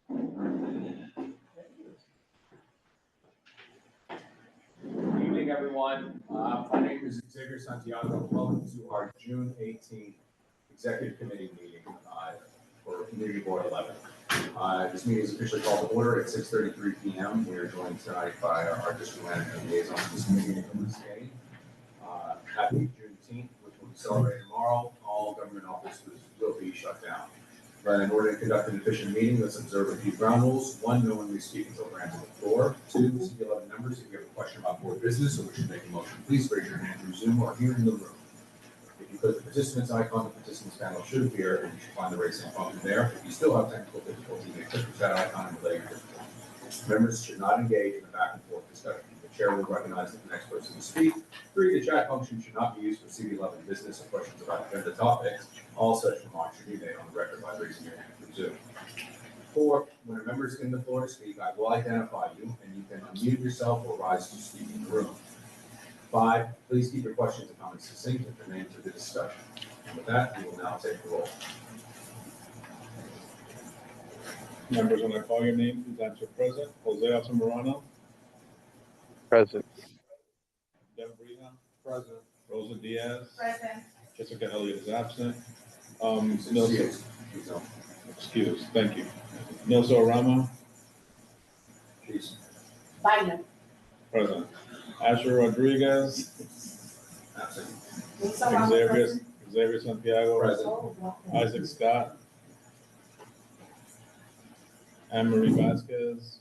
Good evening, everyone. My name is Xavier Santiago. Welcome to our June 18th Executive Committee meeting for Community Board 11. This meeting is officially called to order at 6:33 p.m. We are joined tonight by our district manager and liaison to this committee, Nicholas Kane. Happy Juneteenth, which will be celebrated tomorrow. All government offices will be shut down. But in order to conduct an efficient meeting, let's observe a few ground rules. 1, no one may speak until granted the floor. 2, CB11 members, if you have a question about board business or wish to make a motion, please raise your hand through Zoom or here in the room. If you click the participants icon, the participants panel should appear, and you should find the raise hand function there. If you still have technical difficulty, you may click the chat icon and relay your difficulty. Members should not engage in a back and forth discussion. The chair will recognize the next person to speak. 3, the chat function should not be used for CB11 business or questions about agenda topics. All such remarks should be made on the record by raising your hand through Zoom. 4, when a member is given the floor to speak, I will identify you, and you can unmute yourself or rise to speak in the room. 5, please keep your questions and comments succinct and germane to the discussion. And with that, we will now take the roll. Members, when I call your name, please answer present. Jose Altamirano. Present. Deb Brina. Present. Rosa Diaz. Present. Jessica Elliott is absent. Excuse. Thank you. Nilsa Orama. Please. Biden. Present. Asher Rodriguez. Absent. Xavier Santiago. Present. Isaac Scott. Anne Marie Vasquez.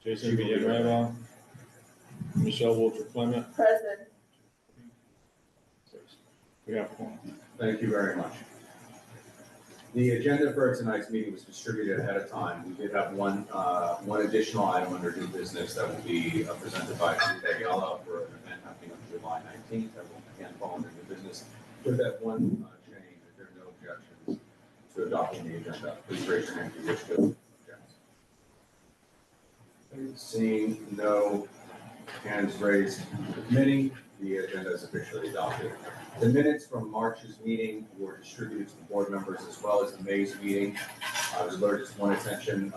Jason Villanueva. Michelle Walter Clement. Present. We have one. Thank you very much. The agenda for tonight's meeting was distributed ahead of time. We did have one additional item under new business that will be presented by Chief Ayala for an event happening on July 19th. That will again fall under new business. With that one change, if there are no objections to adopting the agenda, please raise your hand if you wish to object. Seeing no hands raised in the committee, the agenda is officially adopted. The minutes from March's meeting were distributed to the board members as well as the May's meeting. I was alerted to one item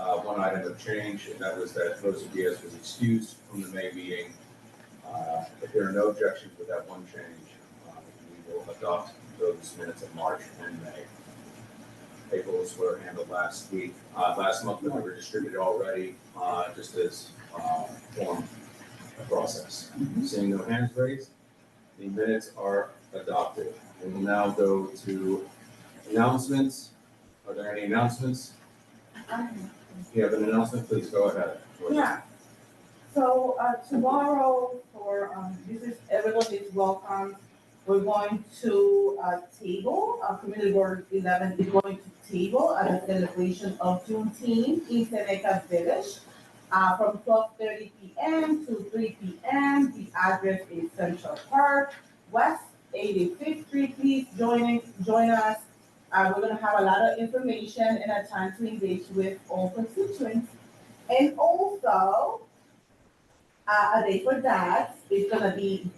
of change, and that was that Rosa Diaz was excused from the May meeting. If there are no objections with that one change, we will adopt those minutes of March and May. April's were handled last week. Last month, they were distributed already, just as form a process. Seeing no hands raised, the minutes are adopted. We will now go to announcements. Are there any announcements? If you have an announcement, please go ahead. Yeah. So tomorrow, for everyone is welcome. We're going to table. Community Board 11 is going to table at a celebration of Juneteenth in Seneca Village from 12:30 p.m. to 3 p.m. The address is Central Park, West 85th Street. Please join us. We're going to have a lot of information and a time to engage with all constituents. And also, a day for that is going to be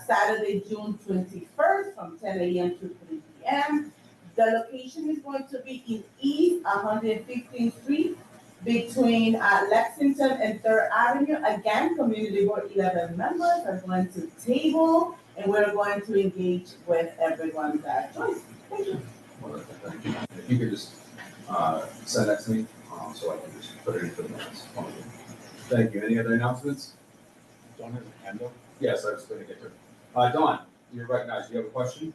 Saturday, June 21st from 10 a.m. to 3 p.m. The location is going to be in East 115th Street between Lexington and 3rd Avenue. Again, Community Board 11 members are going to table, and we're going to engage with everyone that joins. Thank you. Thank you. If you could just send that to me so I can just put it into the minutes. Thank you. Any other announcements? Dawn has a hand up. Yes, I was going to get to it. Dawn, you're recognized. Do you have a question?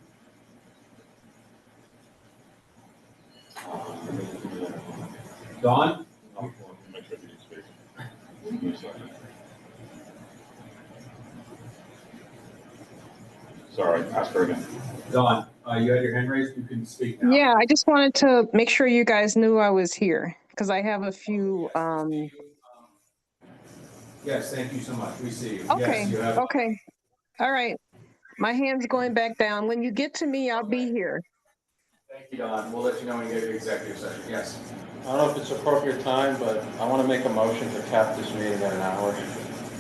Dawn? Sorry, ask her again. Dawn, you had your hand raised. You can speak now. Yeah, I just wanted to make sure you guys knew I was here because I have a few. Yes, thank you so much. We see you. Okay. Yes, you have. Okay. All right. My hand's going back down. When you get to me, I'll be here. Thank you, Don. We'll let you know when you get to the executive session. Yes. I don't know if it's appropriate time, but I want to make a motion to cap this meeting at an hour,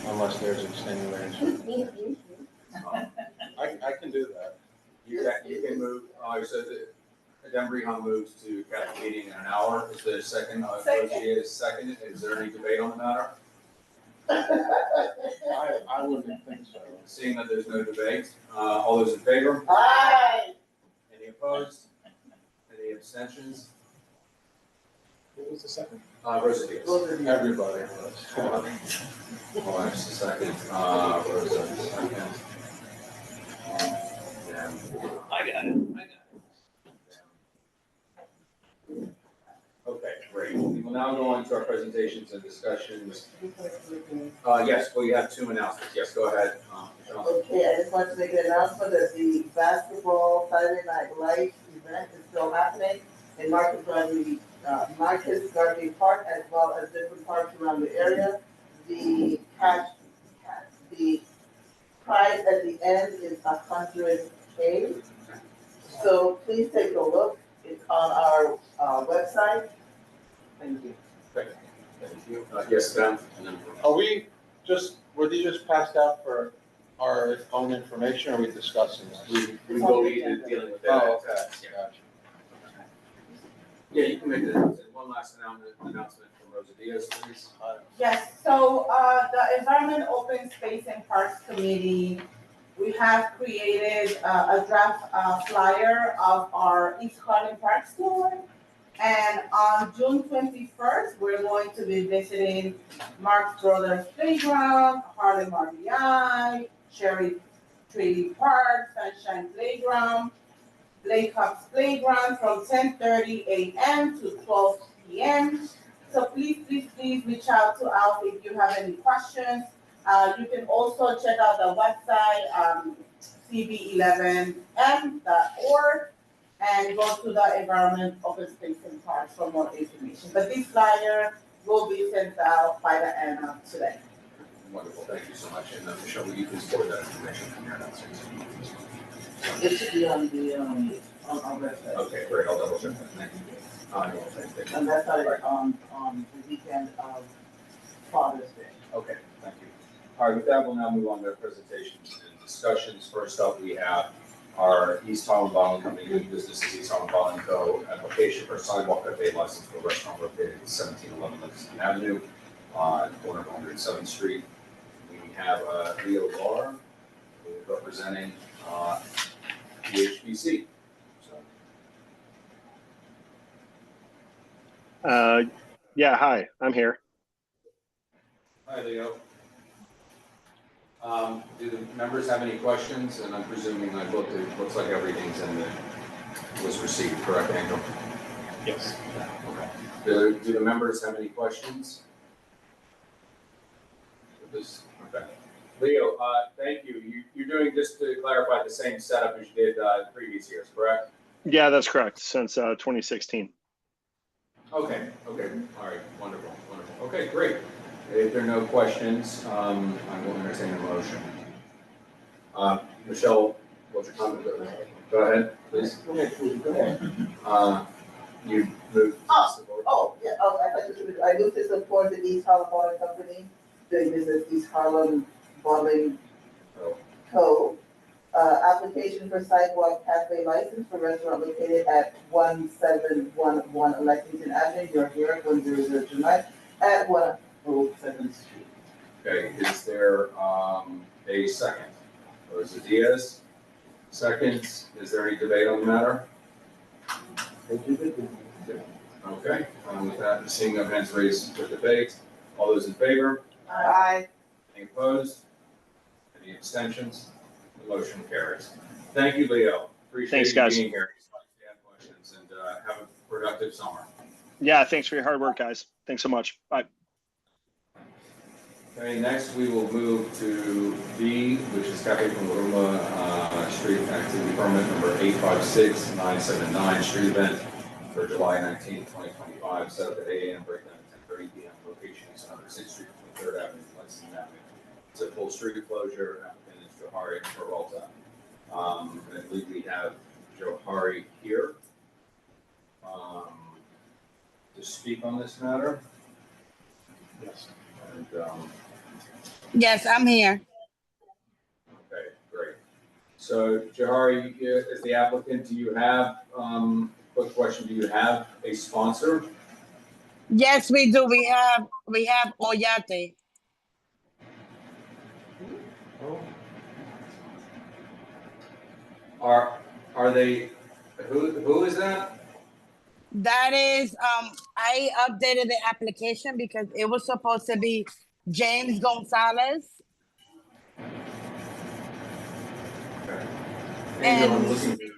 unless there's extenuation. Um, I can do that. You can move. So the Denbury moves to cap the meeting in an hour. Is there a second? Second. Rozier is second. Is there any debate on the matter? I wouldn't think so. Seeing that there's no debate, all those in favor? Aye. Any opposed? Any abstentions? What was the second? Rosa Diaz. Everybody was. Hold on just a second. Rosa, second. I got it. Okay, great. We will now go on to our presentations and discussions. Yes, well, you have 2 announcements. Yes, go ahead. Michelle. Okay, I just want to make an announcement that the basketball Saturday Night Lights event is still happening in Marcus Garvey Park, as well as different parks around the area. The prize at the end is $100K. So please take a look. It's on our website. Thank you. Thank you. Yes, Ben? Were these just passed out for our own information, or are we discussing this? We will be dealing with that. Oh, okay. Yeah. Yeah, you can make one last announcement from Rosa Diaz, please. Yes, so, the Environment, Open Space and Parks Committee, we have created a draft flyer of our East Harlem Park tour. And on June 21st, we're going to be visiting Marx Brothers Playground, Harlem RBI, Cherry Tree Park, Sunshine Playground, Blake Hawks Playground from 10:30 a.m. to 12 p.m. So please reach out to Alf if you have any questions. You can also check out the website, CB11M.org, and go to the Environment, Open Space and Parks for more information. But this flyer will be sent out by the end of today. Wonderful, thank you so much. And Michelle, will you please forward that information from your announcements? It should be on our website. Okay, great, I'll double check that. Thank you. And that's on the weekend of Father's Day. Okay, thank you. All right, with that, we'll now move on to presentations and discussions. First up, we have our East Harlem Bottling Company, doing business as East Harlem Bottling Co. application for a sidewalk cafe license for a restaurant located at 1711 Livingston Avenue on the corner of 107th Street. We have Leo Laura, who is representing PHBC. Yeah, hi, I'm here. Hi, Leo. Do the members have any questions? And I'm presuming I looked, it looks like everything's was received, correct, Angel? Yes. Okay. Do the members have any questions? Okay. Leo, thank you. You're doing, just to clarify, the same setup as you did previous years, correct? Yeah, that's correct, since 2016. Okay, all right, wonderful. Okay, great. If there are no questions, I will entertain a motion. Michelle, what's your comment? Go ahead, please. Go ahead. You moved. I moved to support the East Harlem Bottling Company, doing business East Harlem Bottling Co. Application for sidewalk cafe license for restaurant located at 1711 Lexington Avenue, York, New York, 10029 at 107th Street. Okay, is there a second? Rosa Diaz, seconds. Is there any debate on the matter? Okay, with that, seeing no hands raised for debate, all those in favor? Aye. Any opposed? Any abstentions? The motion carries. Thank you, Leo. Appreciate Thanks, you guys. being here. If you have questions, and have a productive summer. Yeah, thanks for your hard work, guys. Thanks so much. Bye. Okay, next we will move to B, which is Cafe from Roma Street Activity Permit number 856979, street event for July 19, 2025, set up at 8 a.m., breakdown at 10:30 p.m. Location is 106th Street, 23rd Avenue, Lexington Avenue. It's a full street closure. Applicant is Johari Peralta. And I believe we have Johari here to speak on this matter. Yes. And, Yes, I'm here. okay, great. So Johari, as the applicant, do you have quick question, do you have a sponsor? Yes, we do. We have Oyate. Are they, who is that? That is, I updated the application because it was supposed to be James Gonzalez. Angel, I'm And- looking.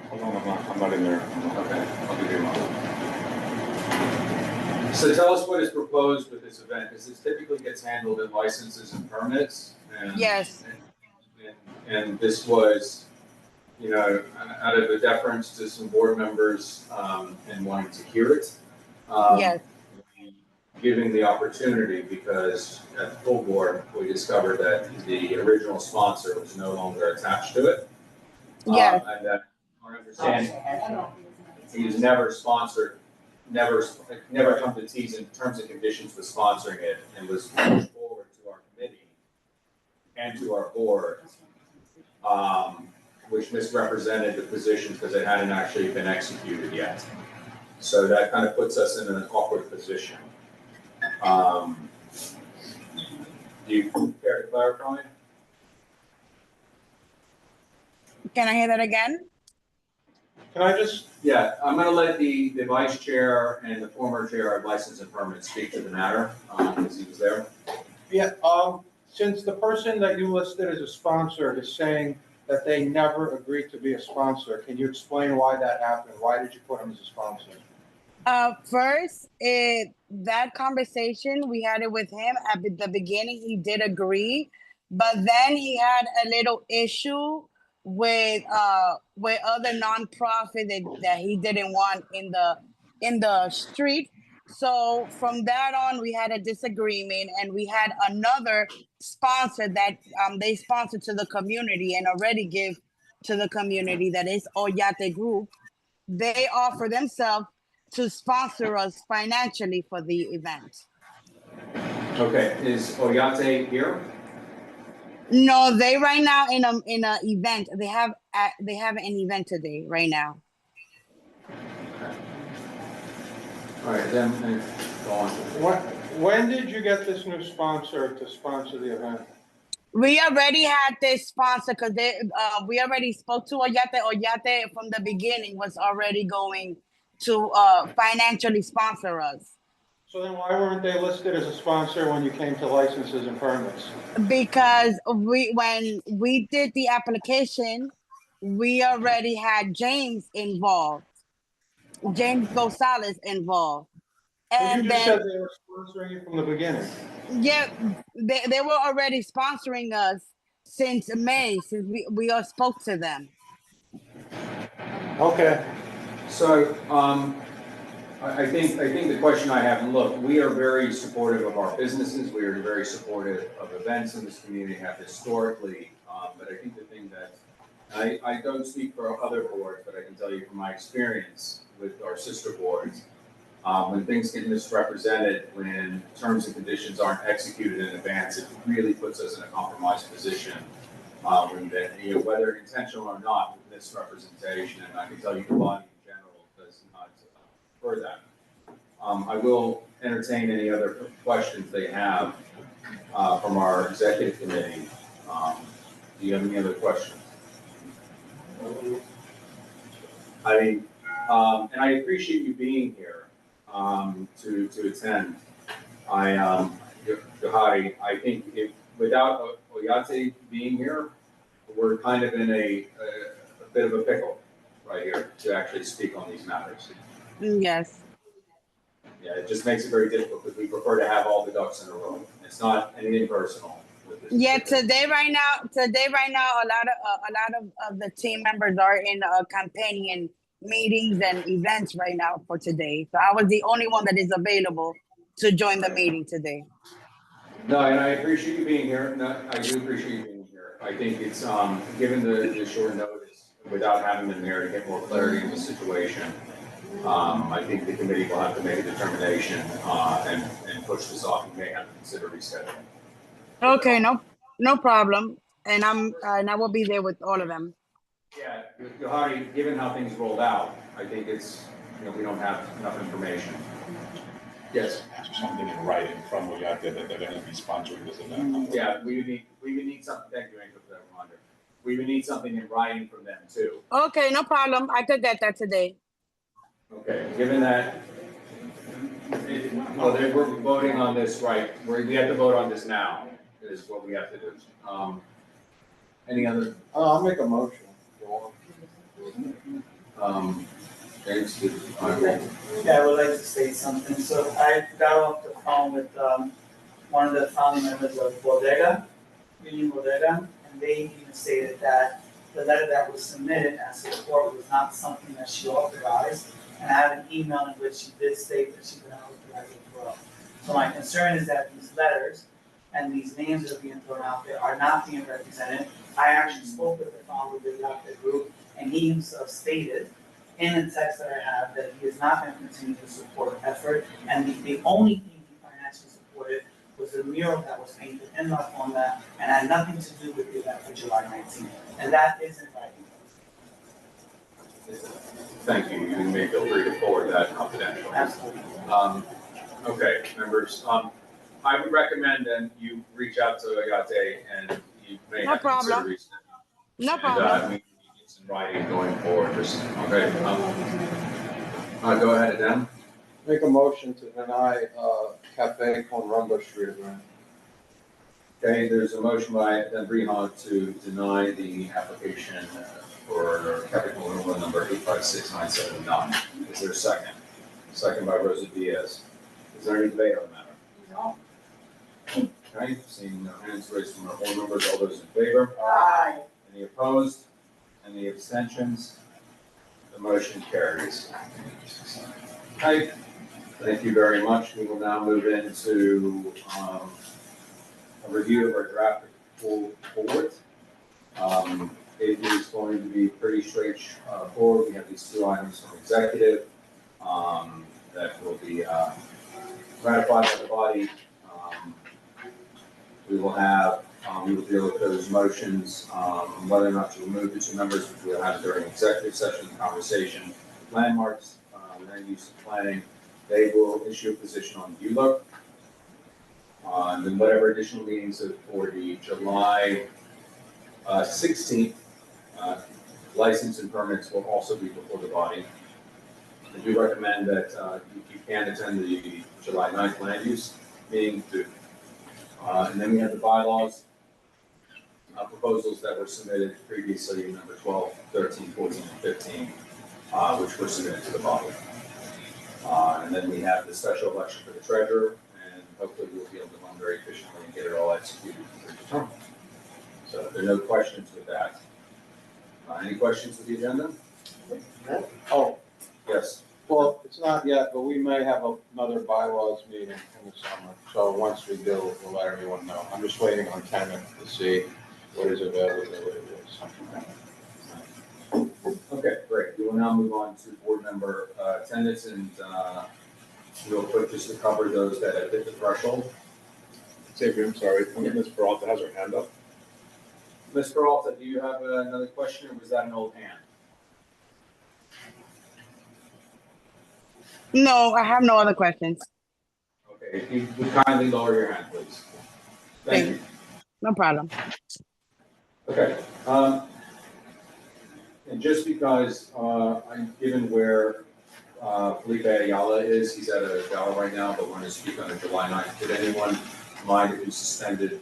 Hold on, I'm not in there. Okay, I'll give you a moment. So tell us what is proposed with this event, because this typically gets handled in licenses and permits. And, Yes. And this was, you know, out of a deference to some board members and wanting to hear it. Yes. Giving the opportunity, because at the full board, we discovered that the original sponsor was no longer attached to it. Yes. And that our understanding, he was never sponsored, never come to T's in terms and conditions with sponsoring it, and was pushed forward to our committee and to our board, which misrepresented the position because it hadn't actually been executed yet. So that kind of puts us in an awkward position. Do you care to clarify? Can I hear that again? Can I just, Yeah, I'm gonna let the vice chair and the former chair of license and permit speak to the matter, because he was there. Yeah, since the person that you listed as a sponsor is saying that they never agreed to be a sponsor, can you explain why that happened? Why did you put him as a sponsor? First, that conversation, we had it with him at the beginning. He did agree, but then he had a little issue with other nonprofit that he didn't want in the street. So from that on, we had a disagreement, and we had another sponsor that they sponsored to the community and already give to the community, that is Oyate Group. They offer themselves to sponsor us financially for the event. Okay, is Oyate here? No, they right now in a event. They have an event today right now. All right, then, go on. When did you get this new sponsor to sponsor the event? We already had this sponsor because we already spoke to Oyate. Oyate from the beginning was already going to financially sponsor us. So then why weren't they listed as a sponsor when you came to licenses and permits? Because when we did the application, we already had James involved, James Gonzalez involved. And You just then, said they were sponsoring you from the beginning. yeah, they were already sponsoring us since May, since we all spoke to them. Okay. So, I think the question I have, and look, we are very supportive of our businesses, we are very supportive of events in this community, have historically, but I think the thing that, I don't speak for other boards, but I can tell you from my experience with our sister boards, when things get misrepresented, when terms and conditions aren't executed in advance, it really puts us in a compromised position. When whether intentional or not, misrepresentation, and I can tell you the body in general does not for that. I will entertain any other questions they have from our executive committee. Do you have any other questions? And I appreciate you being here to attend. Yohari, I think without Oyate being here, we're kind of in a bit of a pickle right here to actually speak on these matters. Yes. Yeah, it just makes it very difficult because we prefer to have all the ducks in a row. It's not anything personal with this. Yeah, today right now, a lot of the team members are in campaigning meetings and events right now for today. So I was the only one that is available to join the meeting today. No, and I appreciate you being here. No, I do appreciate you being here. I think it's, given the short notice, without having them there to get more clarity in the situation, I think the committee will have to make a determination and push this off. We may have to consider rescheduling. Okay, no problem. And I will be there with all of them. Yeah, Yohari, given how things rolled out, I think it's, we don't have enough information. Yes. Something in writing from what you have there that they're gonna be sponsoring this event. Yeah, we would need something, thank you, Angel, for that reminder. We would need something in writing from them too. Okay, no problem. I could get that today. Okay, given that, well, we're voting on this, right, we have to vote on this now, is what we have to do. Any other, I'll make a motion. James, Yeah, I would like to say something. So I got off the phone with one of the founding members of Union Bodega, and they even stated that the letter that was submitted as support was not something that she authorized. And I have an email in which she did state that she did not authorize it as well. So my concern is that these letters and these names that are being thrown out there are not being represented. I actually spoke with the founder of the Yaka group, and he himself stated in the text that I have that he is not going to continue to support the effort, and the only thing he financially supported was the mural that was painted in La Fonda and had nothing to do with the event for July 19th, and that isn't right. thank you, you may feel free to forward that confidentially. Absolutely. Okay, members, I would recommend that you reach out to Agate and you may No have to consider problem. reaching out. No And, problem. we need some writing going forward, just, okay, go ahead, Adam. Make a motion to deny, Cafe Con Rumba Street event. Okay, there's a motion by Dan Brehon to deny the application for Capital Rule number 856979. Is there a second? Second by Rosa Diaz. Is there any debate on the matter? No. Okay, seeing no hands raised from our board members, all those in favor? Aye. Any opposed? Any abstentions? The motion carries. Okay, thank you very much. We will now move into a review of our draft report. It is going to be pretty straightforward. We have these two items from executive that will be ratified by the body. We will have, we will deal with those motions, whether or not to remove the two members, which we'll have during executive session conversation. Landmarks, land use and planning, they will issue a position on ULURP. And then whatever additional meetings for the July 16th, license and permits will also be before the body. I do recommend that if you can attend the July 9th land use meeting too. And then we have the bylaws proposals that were submitted previously, number 12, 13, 14, and 15, which were submitted to the body. And then we have the special election for the treasurer, and hopefully we'll be able to run very efficiently and get it all executed for the term. So if there are no questions with that. Any questions with the agenda? Oh, Yes. well, it's not yet, but we may have another bylaws meeting in the summer. So once we do, we'll let everyone know. I'm just waiting on Kenneth to see what his availability is. Okay, great. We will now move on to board member attendance, and real quick, just to cover those that have hit the threshold. Xavier, I'm sorry, I think Ms. Peralta has her hand up. Ms. Peralta, do you have another question, or was that an old hand? No, I have no other questions. Okay, if you would kindly lower your hand, please. Thank you. No problem. Okay, and just because, I'm given where, Felipe Ayala is, he's at a gala right now, but we're going to speak on July 9th. Did anyone mind if we suspended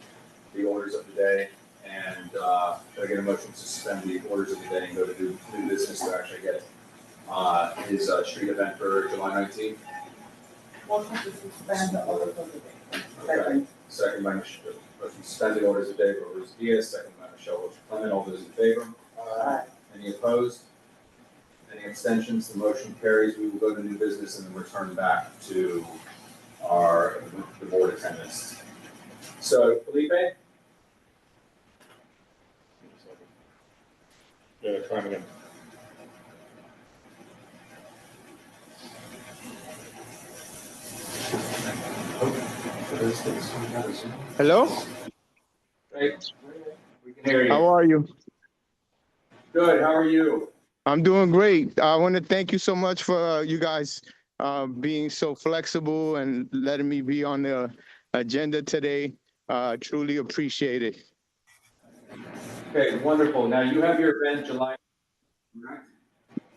the orders of the day? And, can I get a motion to suspend the orders of the day and go to new business to actually get, his, street event for July 19th? Motion to suspend the orders of the day. Okay. Second by Michelle, suspend the orders of the day for Ruth Diaz, second by Michelle Wilson Clement. All those in favor? Aye. Any opposed? Any abstentions? The motion carries. We will go to new business and then return back to the board attendance. So Felipe? Yeah, trying again. Hello? Great. We can hear you. How are you? Good. How are you? I'm doing great. I want to thank you so much for you guys being so flexible and letting me be on the agenda today. Truly appreciate it. Okay, wonderful. Now you have your event July. Correct?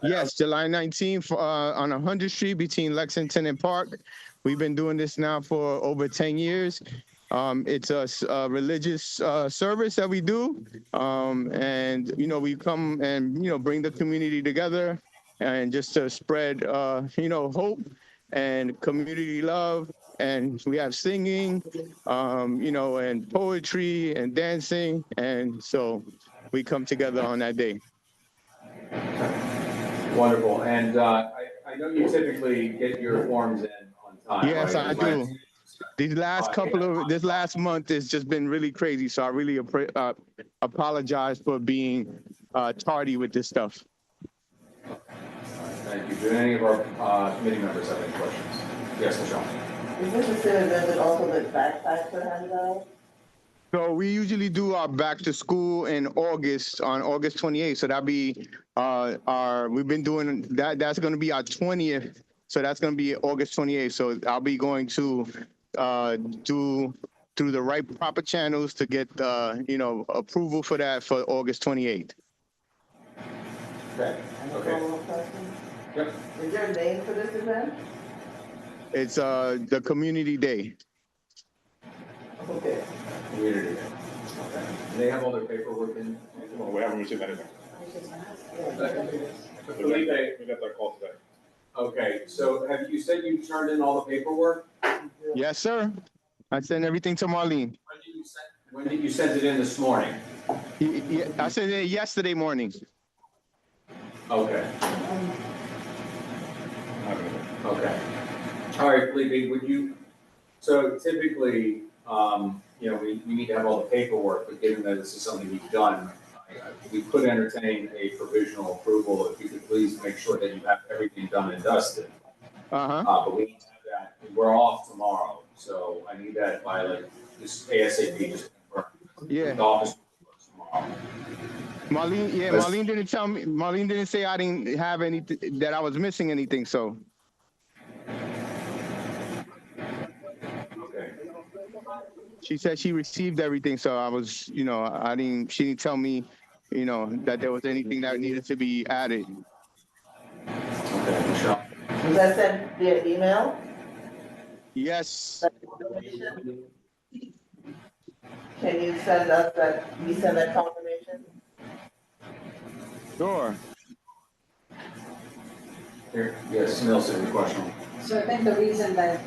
Yes, July 19th on 100th Street between Lexington and Park. We've been doing this now for over 10 years. It's a religious service that we do. And, you know, we come and, you know, bring the community together and just to spread, you know, hope and community love. And we have singing, you know, and poetry and dancing. And so we come together on that day. Wonderful. And I know you typically get your forms in on time, Yes, right? I do. These last this last month has just been really crazy. So I really apologize for being tardy with this stuff. Thank you. Do any of our committee members have any questions? Yes, Michelle. Is this the same event that also the backpacks are handed out? So we usually do our back to school in August, on August 28th. So that'll be we've been doing that. That's going to be our 20th. So that's going to be August 28th. So I'll be going to do through the right proper channels to get you know, approval for that for August 28th. Okay. Okay. Yep. Is there a name for this event? It's the Community Day. Okay. Community. Okay. And they have all their paperwork in? Well, we haven't received anything. Felipe. We got that call today. Okay, so have you said you turned in all the paperwork? Yes, sir. I sent everything to Marlene. When did you send it in this morning? Yeah, I sent it yesterday morning. Okay. Okay. All right, Felipe, would you, so typically, you know, we need to have all the paperwork, but given that this is something we've done, we could entertain a provisional approval if you could please make sure that you have everything done and dusted. But we need to have that, we're off tomorrow, so I need that by like just ASAP, just confirm. Yeah. The office works tomorrow. Marlene, yeah, Marlene didn't tell me. Marlene didn't say I didn't have anything, that I was missing anything. So. Okay. She said she received everything. So I was, you know, she didn't tell me, you know, that there was anything that needed to be added. Okay, Michelle. Was that sent via email? Yes. Can you send us that, resend that confirmation? Sure. Here, yes, Nelson, your question. So I think the reason that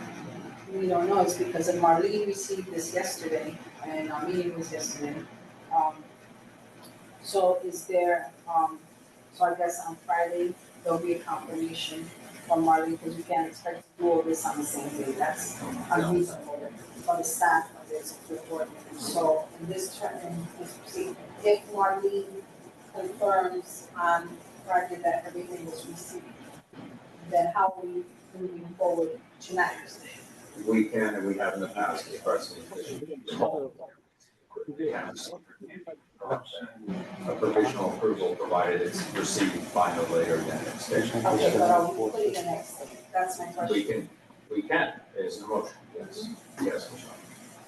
we don't know is because Marlene received this yesterday, and our meeting was yesterday. So is there, so I guess on Friday, there'll be a confirmation from Marlene, because you can't expect to do all this on the same day. That's unreasonable for the staff of this report. So in this term, if Marlene confirms on Friday that everything was received, then how are we moving forward tonight? We can, and we have in the past, expressed a provisional approval provided it's received by no later than next day. Okay, but are we putting the next thing? That's my question. We can, there's a motion, yes, yes, Michelle.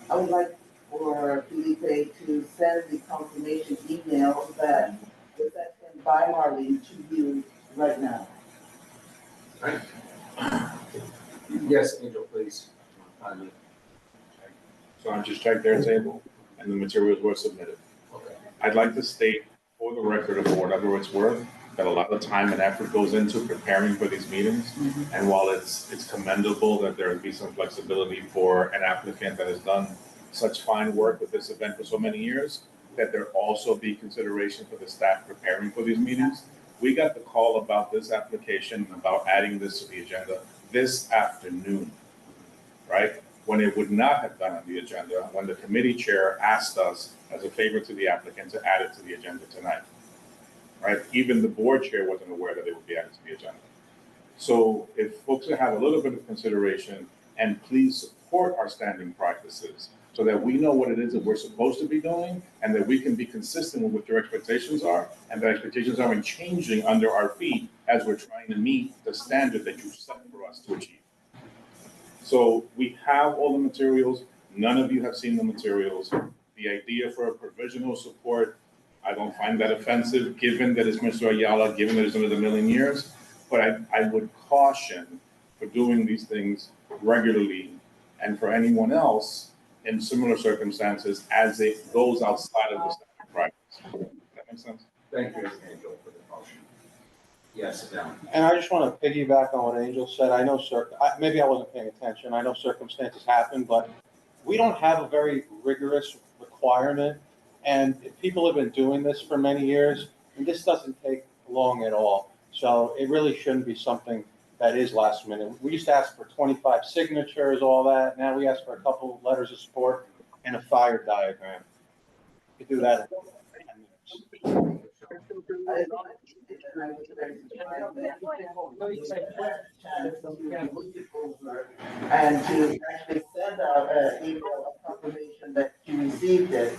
I would like for Felipe to send the confirmation email that was sent by Marlene to you right now. Right. Yes, Angel, please. So I just checked their table and the materials were submitted. Okay. I'd like to state for the record of whatever it's worth, that a lot of time and effort goes into preparing for these meetings. And while it's commendable that there would be some flexibility for an applicant that has done such fine work with this event for so many years, that there also be consideration for the staff preparing for these meetings. We got the call about this application, about adding this to the agenda this afternoon, right? When it would not have been on the agenda, when the committee chair asked us as a favor to the applicant to add it to the agenda tonight, right? Even the board chair wasn't aware that it would be added to the agenda. So if folks have a little bit of consideration, and please support our standing practices. so that we know what it is that we're supposed to be doing, and that we can be consistent with what your expectations are, and the expectations aren't changing under our feet as we're trying to meet the standard that you set for us to achieve. So we have all the materials. None of you have seen the materials. The idea for a provisional support, I don't find that offensive, given that it's Mr. Ayala, given that it's under the million years. But I would caution for doing these things regularly, and for anyone else in similar circumstances as it goes outside of the standard practice. Does that make sense? Thank you, Angel, for the motion. Yes, sit down. And I just want to piggyback on what Angel said. I know, maybe I wasn't paying attention. I know circumstances happen, but we don't have a very rigorous requirement. And if people have been doing this for many years, and this doesn't take long at all. So it really shouldn't be something that is last minute. We used to ask for 25 signatures, all that. Now we ask for a couple of letters of support and a fire diagram. You could do that in 10 minutes. And to actually send out an email of confirmation that you received it,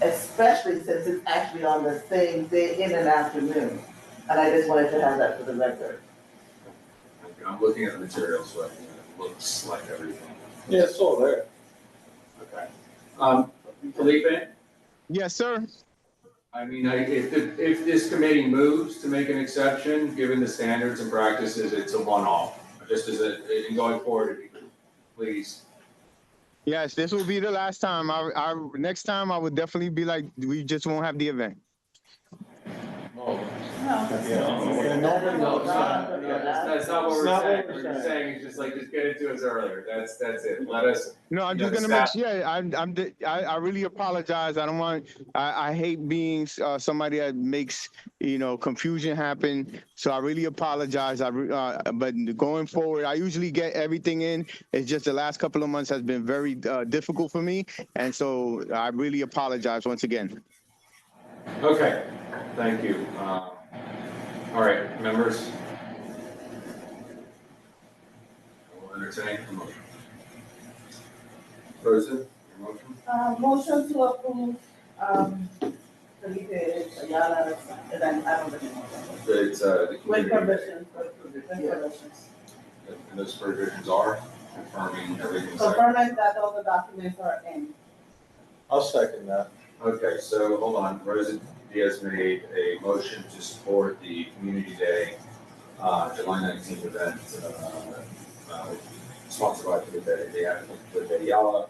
especially since it's actually on the same day in an afternoon. And I just wanted to have that for the record. Okay, I'm looking at the material, so it looks like everything. Yeah, it's all there. Okay. Felipe? Yes, sir. I mean, if this committee moves to make an exception, given the standards and practices, it's a one-off. Just as in going forward, please. Yes, this will be the last time. Next time I would definitely be like, we just won't have the event. That's not what we're saying. What we're saying is just get it to us earlier. That's it. Let us. No, I'm just gonna make sure. Yeah, I really apologize. I don't want. I hate being somebody that makes confusion happen. So I really apologize. But going forward, I usually get everything in. It's just the last couple of months has been very difficult for me, and so I really apologize once again. Okay, thank you. All right, members. I will entertain a motion. Rosa, your motion? Motion to approve, Felipe Ayala, and then I don't know. It's the With community. provisions. And those provisions are confirming everything. Confirming that all the documents are in. I'll second that. Okay, so hold on. Rosa Diaz made a motion to support the Community Day, July 19th event, sponsored by the Ayala,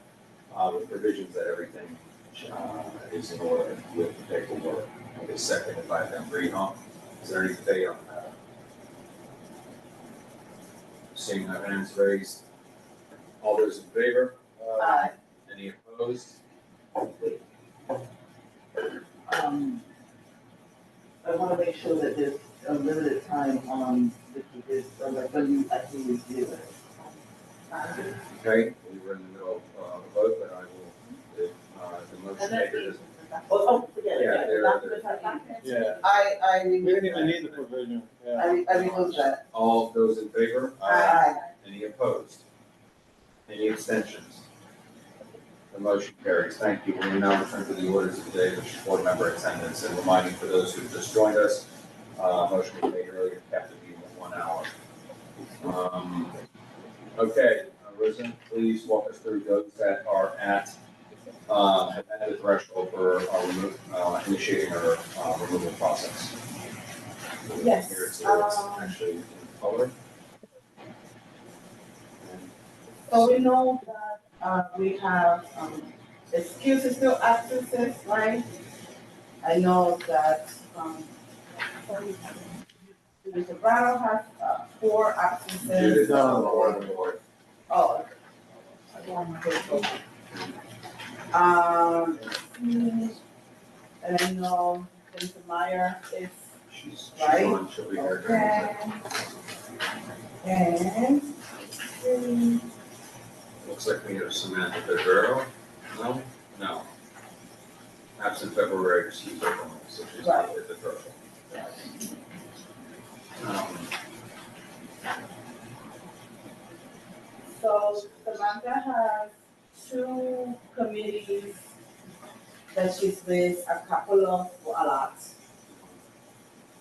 with provisions that everything is in order with the paperwork. Okay, seconded by them. Rehon. Is there any debate on that? Seeing no hands raised. All those in favor? Aye. Any opposed? I want to make sure that there's a limited time on when you actually review it. Okay, we were in the middle of a vote, but I will, if the motion maker doesn't. Yeah. I We removed didn't even that. need the provision. Yeah. I removed that. All those in favor? Aye. Any opposed? Any abstentions? The motion carries. Thank you. We will now return to the orders of the day, which is board member attendance, and reminding for those who just joined us, motion was made earlier, kept the meeting at 1 hour. Okay, Rosen, please walk us through those that are at the threshold for our initiating our removal process. Yes, Here it's actually in color. So we know that we have excuses no absences, right? I know that Judith Sobrano has 4 absences. Judith is on the board. Oh. And I know Jennifer Meyer is She's right. on, she'll be here during the And looks like we have Samantha Pedro. No? No. Absent February, excuse me, so she's not at the threshold. so Samantha has two committees that she's with, a couple of, well, a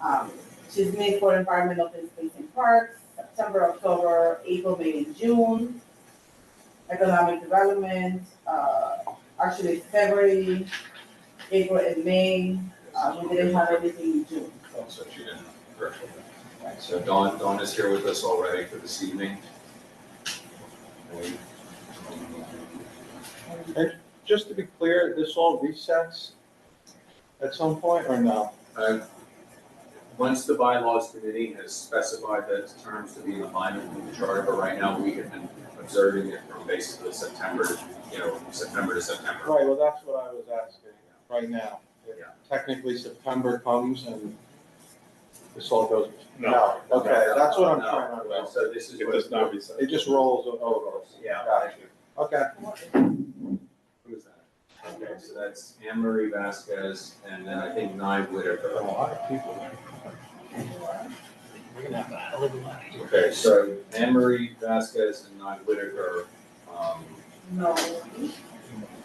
lot. She's made for environmental open space and parks, September, October, April, May, and June. Economic development, actually February, April, and May. We didn't have anything in June. Oh, so she didn't. Correct. Right, so Dawn is here with us already for this evening. And just to be clear, this all resets at some point or no? Once the bylaws committee has specified the terms to be in alignment with the charter, but right now we have been observing it from basically September to September. Right, well, that's what I was asking right now. Yeah. Technically, September comes and this all goes. No. Okay, that's what I'm No. trying to Well, understand. so this is It what. does not reset. It just rolls over. Yeah. Got it. Okay. Who's that? Okay, so that's Anne Marie Vasquez, and then I think Nye Whitaker. A lot of people there. Okay, so Anne Marie Vasquez and Nye Whitaker, No,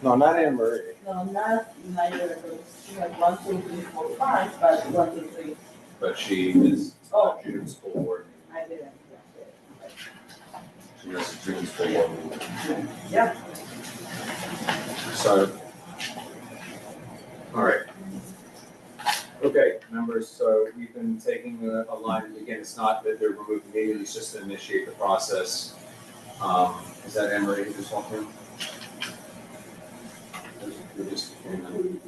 No, not Anne Marie. no, not neither of those. She had 1, 2, 3, 4, 5, but 1, 2, 3. but she is Oh. June school board. I didn't. She is June school board. Yep. So, all right. Okay, members, so we've been taking a line, again, it's not that they're removed immediately, it's just to initiate the process. Is that Anne Marie who just walked in? Who just came in?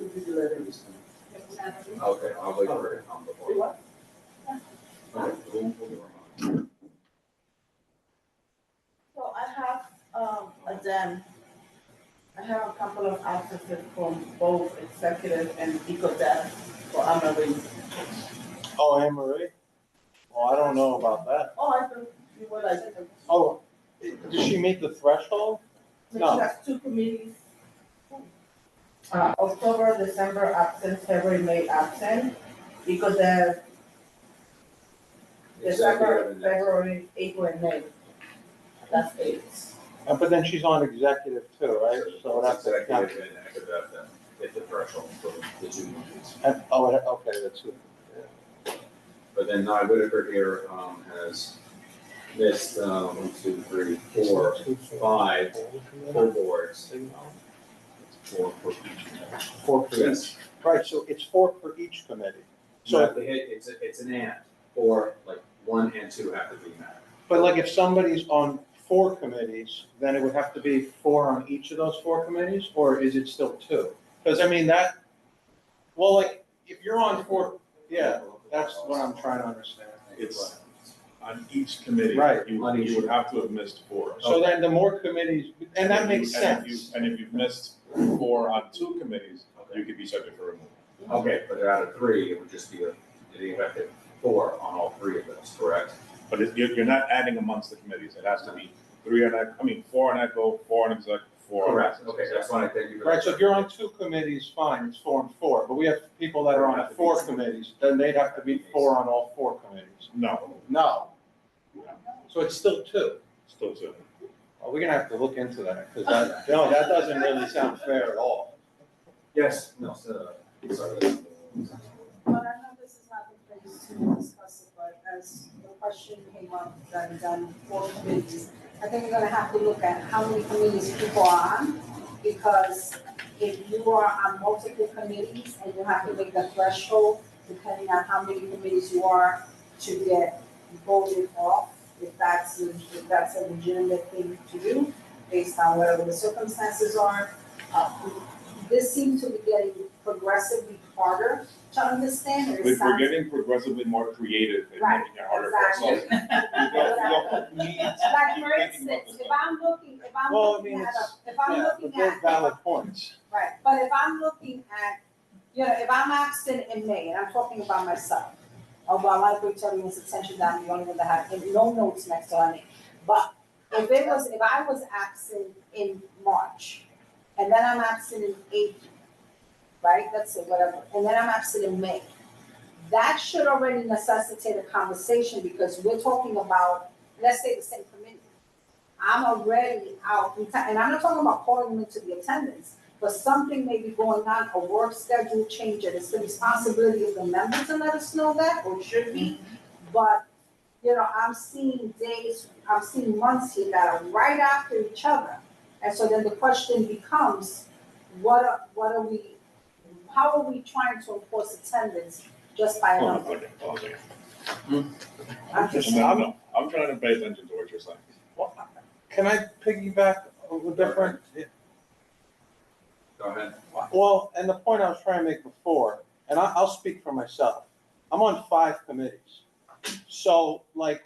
Okay, I'll wait for her to come before. Okay, we'll do her. So I have, again, I have a couple of absences from both executive and EcoDev for Anne Marie. Oh, Anne Marie? Well, I don't know about that. Oh, I thought you were like, Oh, did she meet the threshold? she No. has two committees. October, December absent, February, May absent. EcoDev, December, February, April, and May. That's 8. But then she's on executive too, right? So that's. Executive and academic that hit the threshold for the 2 months. Okay, that's it. But then Nye Whitaker here has missed 1, 2, 3, 4, 5 full boards. 4 for each. Four for each. Yes. Right, so it's 4 for each committee. So So, it's an and, or like 1 and 2 have to be met. but like if somebody's on 4 committees, then it would have to be 4 on each of those 4 committees, or is it still 2? Because I mean well, like, if you're on 4, yeah, that's what I'm trying to understand. It's on each committee. Right. You would have to have missed 4. So then the more committees, and that makes sense. And if you've missed 4 on 2 committees, you could be subject to removal. Okay, but out of 3, it would just be you have to 4 on all 3 of those, correct? But you're not adding amongst the committees. It has to be 4 on ECHO, 4 on exec, 4 on. Correct, okay, that's what I think. Right, so if you're on 2 committees, fine, it's 4 and 4, but we have people that are on 4 committees, then they'd have to be 4 on all 4 committees. No, No. So it's still 2. still 2. Well, we're gonna have to look into that, because that doesn't really sound fair at all. Yes, no, sorry. But I know this is not the place to discuss it, but as the question came up, that done 4 committees, I think we're gonna have to look at how many committees people are on, because if you are on multiple committees and you have to make the threshold, depending on how many committees you are to get voted off, if that's a legitimate thing to do, based on whatever the circumstances are. This seems to be getting progressively harder to understand. Or it We're sounds- getting progressively more creative in Right, making it harder for ourselves. exactly. Like, for instance, if I'm looking Well, I mean, at, it's, if I'm yeah, looking but they're at, valid points. right, but if I'm looking at, if I'm absent in May, and I'm talking about myself, although I like to turn this attention down, the only one that had no notes next to my name. But if I was absent in March, and then I'm absent in April, right, let's say whatever, and then I'm absent in May, that should already necessitate a conversation, because we're talking about, let's say, the same committee. I'm already out in town, and I'm not talking about calling them into the attendance, but something may be going on, a work schedule change, and it's the responsibility of the member to let us know that, or should be. But, you know, I'm seeing months here that are right after each other. And so then the question becomes, how are we trying to enforce attendance just by a Hold on, number? okay. I'm just I'm trying to pay attention to what you're saying. Can I piggyback a little different? Go ahead. Well, and the point I was trying to make before, and I'll speak for myself. I'm on 5 committees. So like,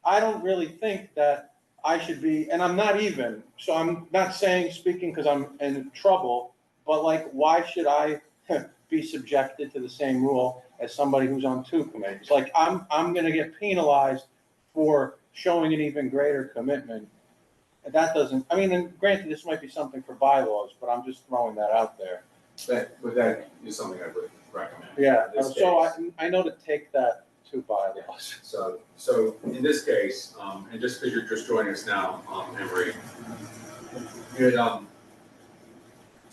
I don't really think that I should be, and I'm not even, so I'm not speaking because I'm in trouble, but like, why should I be subjected to the same rule as somebody who's on 2 committees? Like, I'm gonna get penalized for showing an even greater commitment. And that doesn't, I mean, and granted, this might be something for bylaws, but I'm just throwing that out there. But that is something I would recommend. Yeah, In this so case. I know to take that to bylaws. So in this case, and just because you're just joining us now, Emery, you had,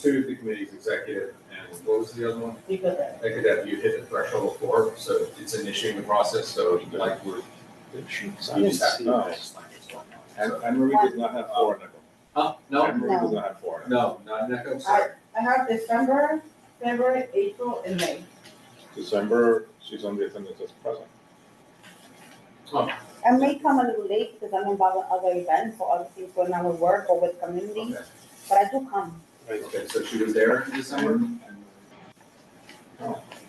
2 of the committees, executive, and what was the other one? You could have. Executive, you hit the threshold of 4, so it's initiating the process, so like we're. You just have to- No. And Marie does not have 4 in it. Huh? No? Anne Marie does not have 4 in it. No, not in that, sorry. I have December, February, April, and May. December, she's on the attendance as present. I may come a little late because I'm involved in other events or other things going on with work or with community, Okay. but I do come. Okay, so she was there in December?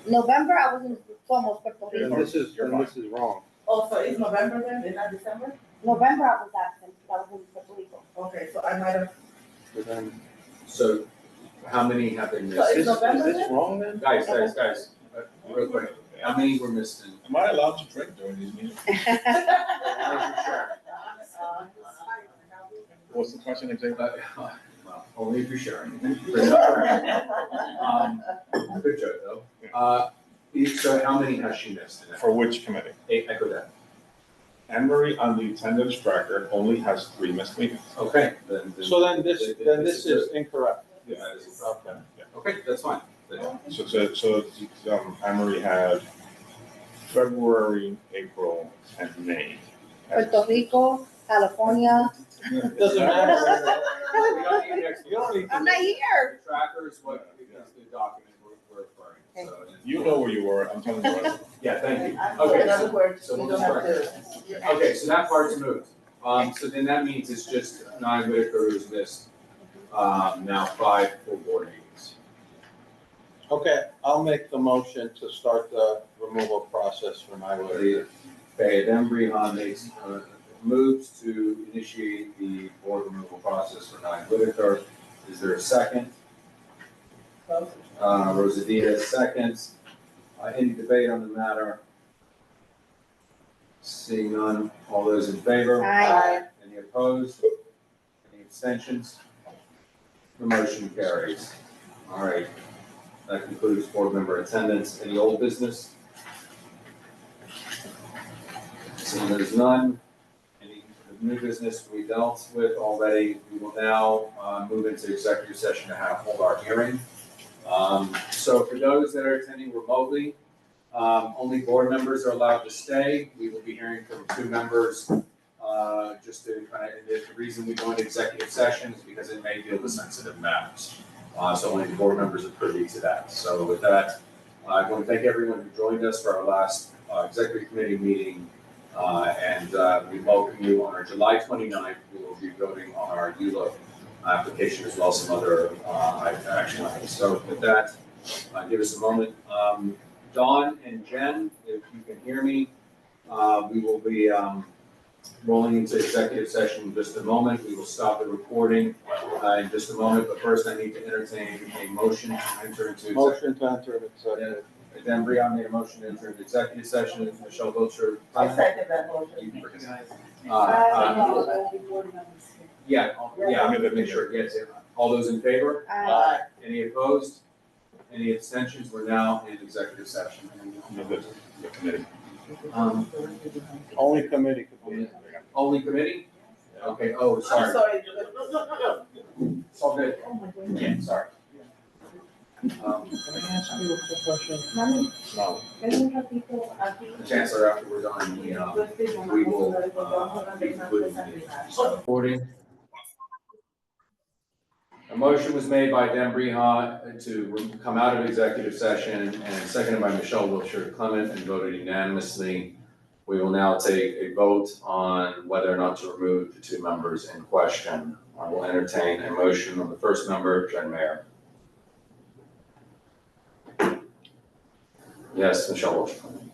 November, I was in almost Puerto And Rico. this is wrong. Oh, so it's November then, it's not December? November, I was absent because I was in Puerto Rico. Okay, so I might have, But then, So how many have been So missed? it's November is this wrong then? Guys, real quick, how many were missed in? Am I allowed to drink during these meetings? What's the question exactly? Well, only if you're sharing. Good joke, though. So how many has she missed in that? For which committee? 8, echo that. Anne Marie on the attendance tracker only has 3 missed meetings. Okay, So then this is incorrect. Yeah, that is, Okay. okay, that's fine. So Anne Marie had February, April, and May. Puerto Rico, California. Doesn't matter. We don't need an explanation. I'm not here. The tracker is what is the document we're referring to. So, You know where you were, I'm telling you what. yeah, thank you. In Okay, other words, so we we'll don't have just to. okay, so that part's moved. So then that means it's just Nye Whitaker who's missed, now 5 full board meetings. Okay, I'll make the motion to start the removal process for my way. Okay, then Brihan makes, moves to initiate the board removal process for Nye Whitaker. Is there a second? Rosa Diaz seconds. Any debate on the matter? Seeing none, all those in favor? Aye. Any opposed? Any abstentions? The motion carries. All right, that concludes board member attendance. Any old business? Seeing there's none, any new business we dealt with already, we will now move into executive session to hold our hearing. So for those that are attending remotely, only board members are allowed to stay. We will be hearing from 2 members, just to kind of, the reason we go into executive session is because it may deal with sensitive matters. So only the board members are privy to that. So with that, I want to thank everyone who joined us for our last executive committee meeting. And we welcome you on our July 29th. We will be voting on our ULO application as well as some other action items. So with that, give us a moment. Dawn and Jen, if you can hear me, we will be rolling into executive session in just a moment. We will stop the recording in just a moment, but first I need to entertain a motion to enter into Motion to enter executive. Dan Brion made a motion to enter into executive session. Michelle Wiltshire. I second that motion. Yeah, make sure it gets it. All those in favor? Aye. Any opposed? Any abstentions? We're now in executive session. The committee. Um, Only committee could be. Only committee? Okay, oh, I'm sorry. sorry. It's all good. Oh, my goodness. Yeah, sorry. Can I ask you a quick question? Mami, No. ven un ratito aquí. Chancellor, after we're done, we will, recording. A motion was made by Dan Brihon to come out of executive session and seconded by Michelle Wiltshire Clement and voted unanimously. We will now take a vote on whether or not to remove the two members in question. I will entertain a motion on the first member, Jen Mayer. Yes, Michelle Wiltshire Clement.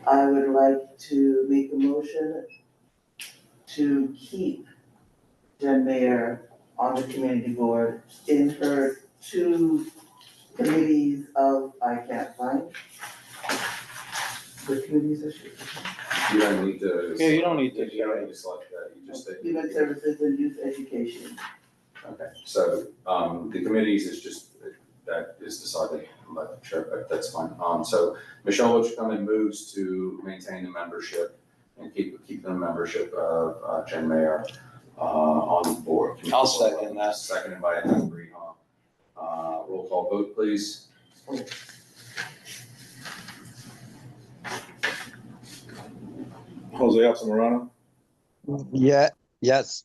I would like to make a motion to keep Jen Mayer on the community board in her two committees of, I can't find. The committees that she. You don't need to. Yeah, you don't need to. You don't need to select that, you just. Human Services and Youth Education. Okay, so, the committees is just, that is decided by the chair, but that's fine. So Michelle Wiltshire moves to maintain the membership and keep the membership of, Jen Mayer, on the board. I'll second that. Seconded by Dan Brihon. Roll call vote, please. Jose Altamirano, Yes.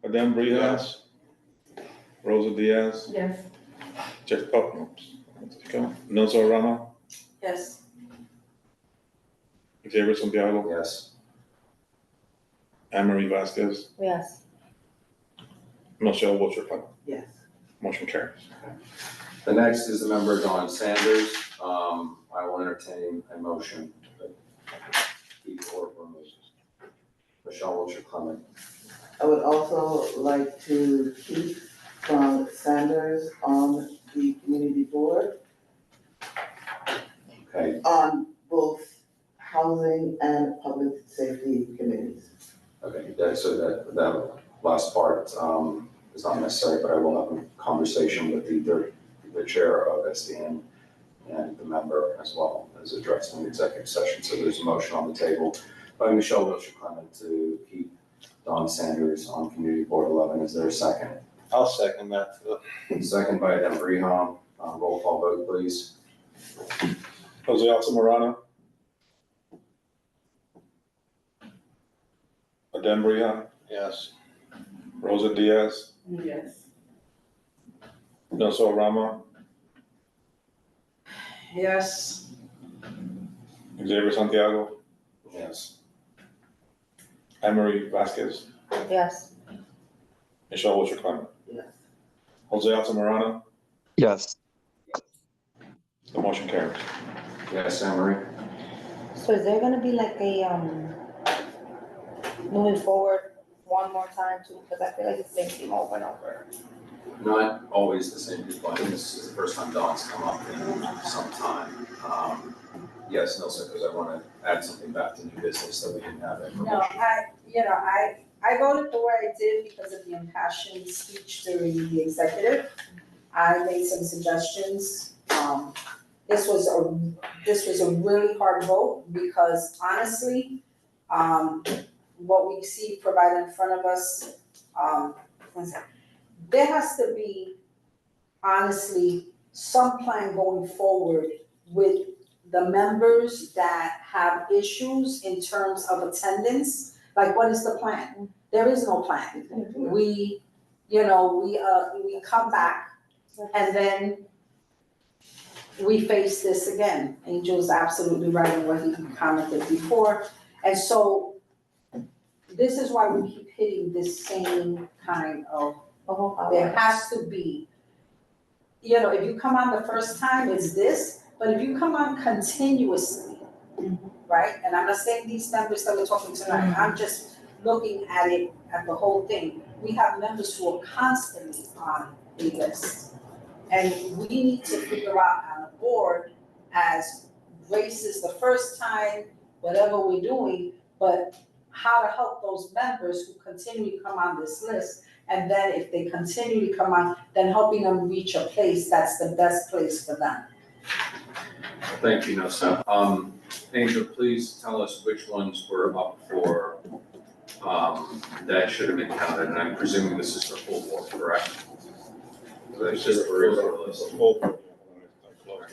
Adam Brihon, Yes. Rosa Diaz, Yes. Jeff Nelson Rama, Yes. Xavier Santiago, Yes. Anne-Marie Vasquez, Yes. Michelle Wiltshire Clement. Yes. Motion carries. The next is the member Don Sanders. I will entertain a motion to keep or remove Michelle Wiltshire Clement. I would also like to keep Sanders on the community board Okay, on both housing and public safety committees. okay, so that last part, is not necessary, but I will have a conversation with the chair of SDN and the member as well as addressed in the executive session. So there's a motion on the table by Michelle Wiltshire Clement to keep Don Sanders on Community Board 11. Is there a second? I'll second that. Second by Dan Brihon. Roll call vote, please. Jose Altamirano, Adam Brihon, Yes. Rosa Diaz, Yes. Nelson Rama, Yes. Xavier Santiago, Yes. Anne-Marie Vasquez, Yes. Michelle Wiltshire Clement. Yes. Jose Altamirano, Yes. the motion carries. Yes, Anne-Marie? So is there gonna be like a, moving forward one more time too, because I feel like it's the same thing over and over. Not always the same people. I think this is the first time Don's come up in some time. Yes, Nelson, because I want to add something back to new business that we didn't have information. No, I voted the way I did because of the impassioned speech during the executive. I made some suggestions. This was a really hard vote because honestly, what we see provided in front of us, there has to be honestly some plan going forward with the members that have issues in terms of attendance. Like, what is the plan? There is no plan. We come back and then we face this again. Angel's absolutely right in what he commented before. And so this is why we keep hitting this same kind of, there has to be, if you come on the first time, it's this, but if you come on continuously, right? And I'm not saying these members that we're talking tonight, I'm just looking at it, at the whole thing. We have members who are constantly on the list. And we need to figure out on a board, as Grace is the first time, whatever we're doing, but how to help those members who continue to come on this list. And then if they continue to come on, then helping them reach a place that's the best place for them. Thank you, Nelson. Angel, please tell us which ones were up for that should have been counted, and I'm presuming this is for full board, correct? That's This is just for for the full board.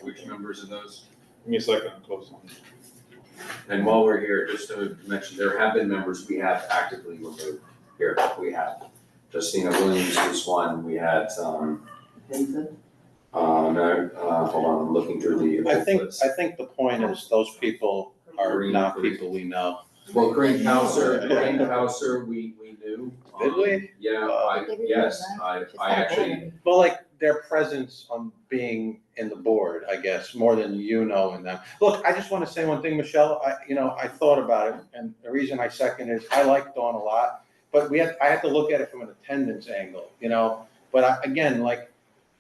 which members of those? Give me a second, I'm closing. And while we're here, just to mention, there have been members we have actively removed here. We have Justina Williams was one. We had, Vincent? no, hold on, I'm looking through the list. I think the point is those people are not people we know. Well, Green Hauser, we knew. Did we? Yeah, I actually, Well, like their presence on being in the board, I guess, more than you know in them. Look, I just want to say one thing, Michelle, I thought about it, and the reason I second is I like Dawn a lot, but I have to look at it from an attendance angle, but again,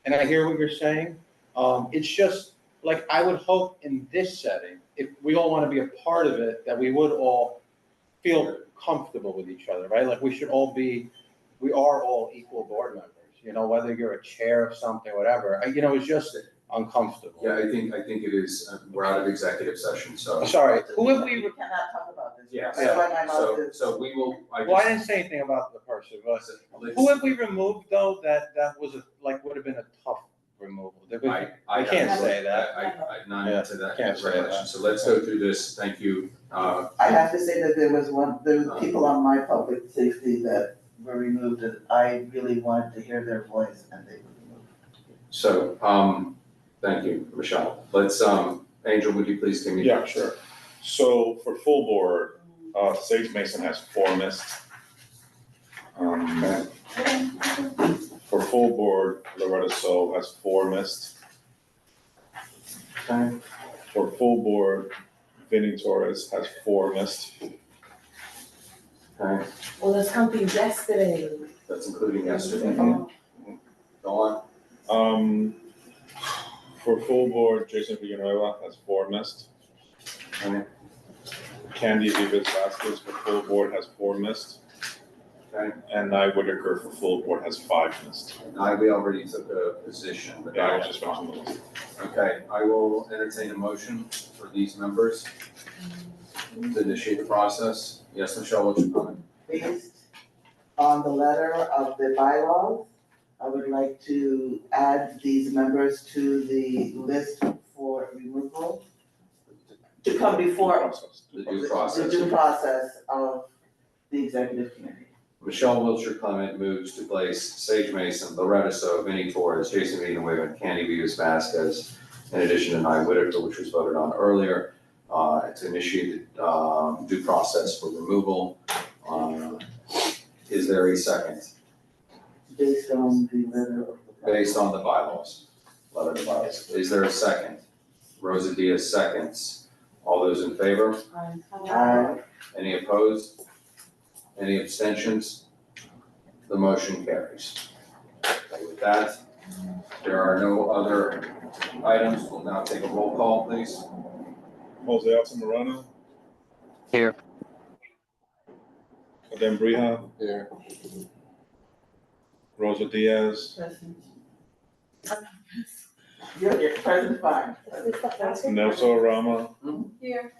and I hear what you're saying, it's just, I would hope in this setting, if we all want to be a part of it, that we would all feel comfortable with each other, right? Like we are all equal board members, whether you're a chair of something, whatever, it's just uncomfortable. yeah, I think it is, we're out of executive session, so. Sorry, who have We we, cannot talk about this. Yeah, That's why my mouth is. so we will, well, I didn't say anything about the person, but who have we removed though, that was would have been a tough removal? Did we? I can't say that. I'm not into that Can't say recollection, that. so let's go through this, thank you. I have to say that there were people on my public safety that were removed, and I really wanted to hear their voice, and they were removed. So, thank you, Michelle. Let's, Angel, would you please give me? Yeah, sure. So for full board, Sage Mason has 4 missed. For full board, Loretta So has 4 missed. Okay. For full board, Vinnie Torres has 4 missed. Okay, Well, that's counting yesterday. that's including yesterday. Oh. Go on. For full board, Jason Villanueva has 4 missed. Okay. Candy Vivas Vasquez for full board has 4 missed. Okay. And Nye Whitaker for full board has 5 missed. We already took a position, but Yeah, I I was just mentioning the list. okay, I will entertain a motion for these members to initiate the process. Yes, Michelle, what's your comment? Based on the letter of the bylaws, I would like to add these members to the list for removal. To come before The due process. the due process of the executive committee. Michelle Wiltshire Clement moves to place Sage Mason, Loretta So, Vinnie Torres, Jason Villanueva, and Candy Vivas Vasquez, in addition to Nye Whitaker, which was voted on earlier, to initiate the due process for removal. Is there a second? Based on the letter of the. Based on the bylaws, letter of the bylaws. Is there a second? Rosa Diaz seconds. All those in favor? Any opposed? Any abstentions? The motion carries. Okay, with that, there are no other items. We'll now take a roll call, please. Jose Altamirano. Here. Adem Brija. Here. Rosa Diaz. You're present, fine. Nelson Rama. Here.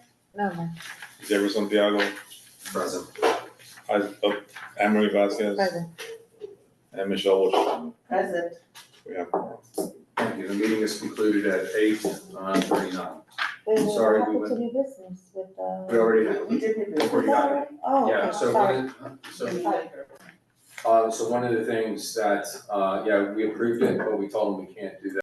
Deborah Santiago. Present. Anne-Marie Vasquez. And Michelle Wiltshire. Present. We have. Thank you. The meeting is concluded at 8:39. Sorry, we went. We already had. We did it. We already got it. Oh, Yeah, so one of the things that, we approved it, but we told them we can't do that.